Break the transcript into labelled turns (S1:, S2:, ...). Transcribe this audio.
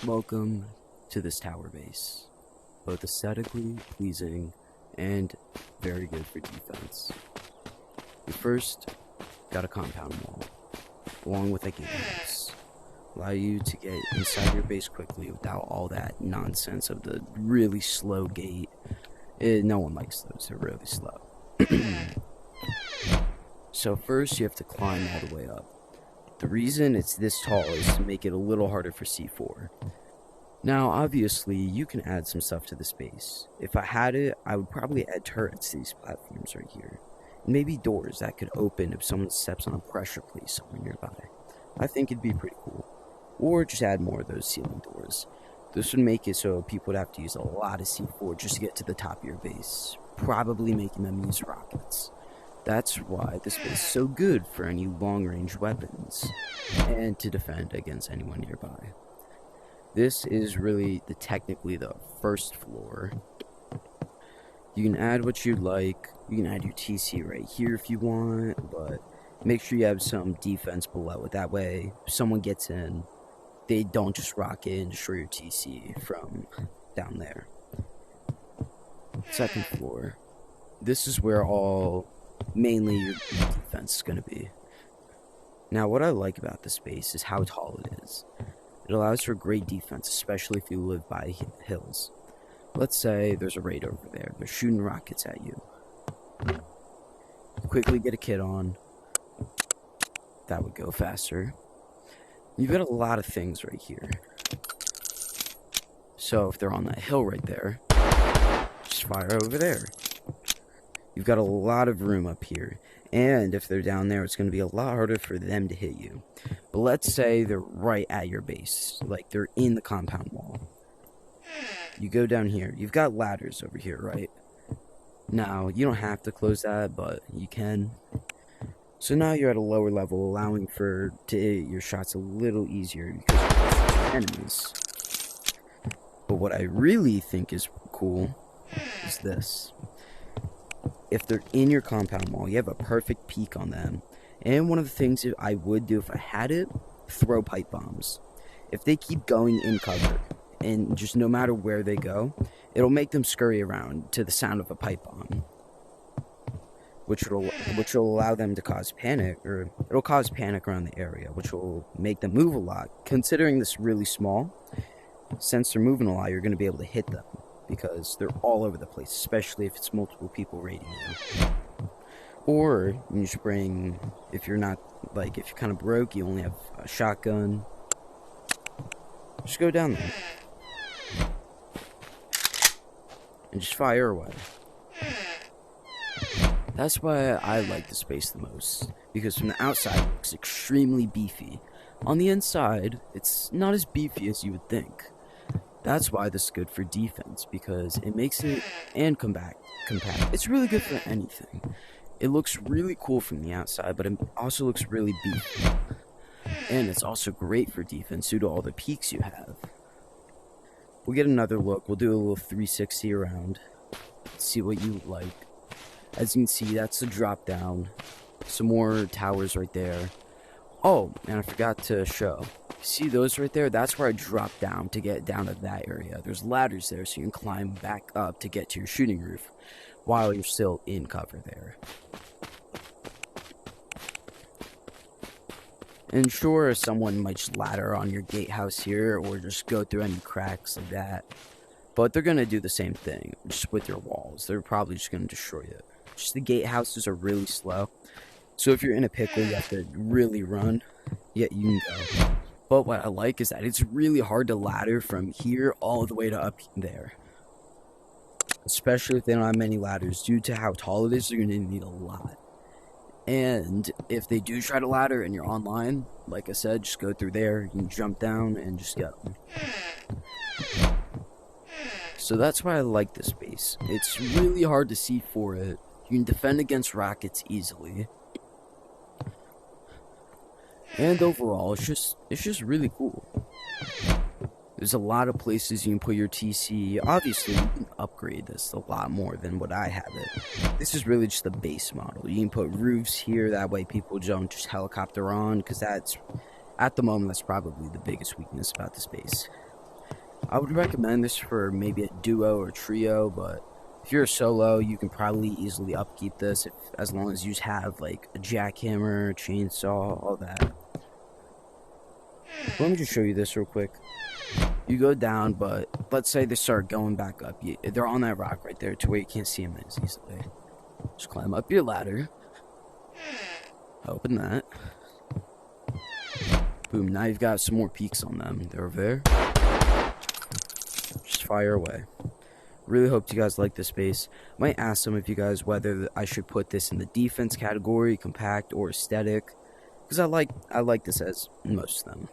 S1: Welcome to this tower base, both aesthetically pleasing and very good for defense. We first got a compound wall, along with a gatehouse, allow you to get inside your base quickly without all that nonsense of the really slow gate. No one likes those, they're really slow. So first you have to climb all the way up. The reason it's this tall is to make it a little harder for C4. Now, obviously, you can add some stuff to the space. If I had it, I would probably add turrets to these platforms right here. And maybe doors that could open if someone steps on a pressure plate somewhere nearby. I think it'd be pretty cool. Or just add more of those ceiling doors. This would make it so people would have to use a lot of C4 just to get to the top of your base, probably making them use rockets. That's why this base is so good for any long-range weapons, and to defend against anyone nearby. This is really technically the first floor. You can add what you'd like. You can add your TC right here if you want, but make sure you have some defense below it. That way, if someone gets in, they don't just rock in and destroy your TC from down there. Second floor. This is where mainly your defense is going to be. Now, what I like about this base is how tall it is. It allows for great defense, especially if you live by hills. Let's say there's a raid over there. They're shooting rockets at you. Quickly get a kit on. That would go faster. You've got a lot of things right here. So if they're on that hill right there, just fire over there. You've got a lot of room up here. And if they're down there, it's going to be a lot harder for them to hit you. But let's say they're right at your base. Like they're in the compound wall. You go down here. You've got ladders over here, right? Now, you don't have to close that, but you can. So now you're at a lower level, allowing to hit your shots a little easier because of enemies. But what I really think is cool is this. If they're in your compound wall, you have a perfect peek on them. And one of the things that I would do if I had it, throw pipe bombs. If they keep going in cover, and just no matter where they go, it'll make them scurry around to the sound of a pipe bomb. Which will allow them to cause panic, or it'll cause panic around the area, which will make them move a lot. Considering this really small, since they're moving a lot, you're going to be able to hit them. Because they're all over the place, especially if it's multiple people raiding you. Or you just bring, if you're kind of broke, you only have a shotgun, just go down there and just fire away. That's why I like the space the most, because from the outside it looks extremely beefy. On the inside, it's not as beefy as you would think. That's why this is good for defense, because it makes it, and compact. It's really good for anything. It looks really cool from the outside, but it also looks really beefy. And it's also great for defense due to all the peaks you have. We'll get another look. We'll do a little 360 around. See what you like. As you can see, that's the drop down. Some more towers right there. Oh, and I forgot to show. See those right there? That's where I drop down to get down to that area. There's ladders there, so you can climb back up to get to your shooting roof while you're still in cover there. And sure, someone might just ladder on your gatehouse here or just go through any cracks like that. But they're going to do the same thing, just with your walls. They're probably just going to destroy it. Just the gatehouses are really slow. So if you're in a pickle, you have to really run. Yeah, you can go. But what I like is that it's really hard to ladder from here all the way to up there. Especially if they don't have many ladders. Due to how tall it is, you're going to need a lot. And if they do try to ladder and you're online, like I said, just go through there. You can jump down and just go. So that's why I like this base. It's really hard to see for it. You can defend against rockets easily. And overall, it's just really cool. There's a lot of places you can put your TC. Obviously, you can upgrade this a lot more than what I have it. This is really just the base model. You can put roofs here, that way people don't just helicopter on, because at the moment, that's probably the biggest weakness about this base. I would recommend this for maybe a duo or trio, but if you're a solo, you can probably easily upkeep this as long as you have like a jackhammer, chainsaw, all that. Let me just show you this real quick. You go down, but let's say they start going back up. They're on that rock right there to where you can't see them as easily. Just climb up your ladder. Open that. Boom, now you've got some more peaks on them. They're over there. Just fire away. Really hope you guys like this base. Might ask some of you guys whether I should put this in the defense category, compact, or aesthetic. Because I like this as most of them.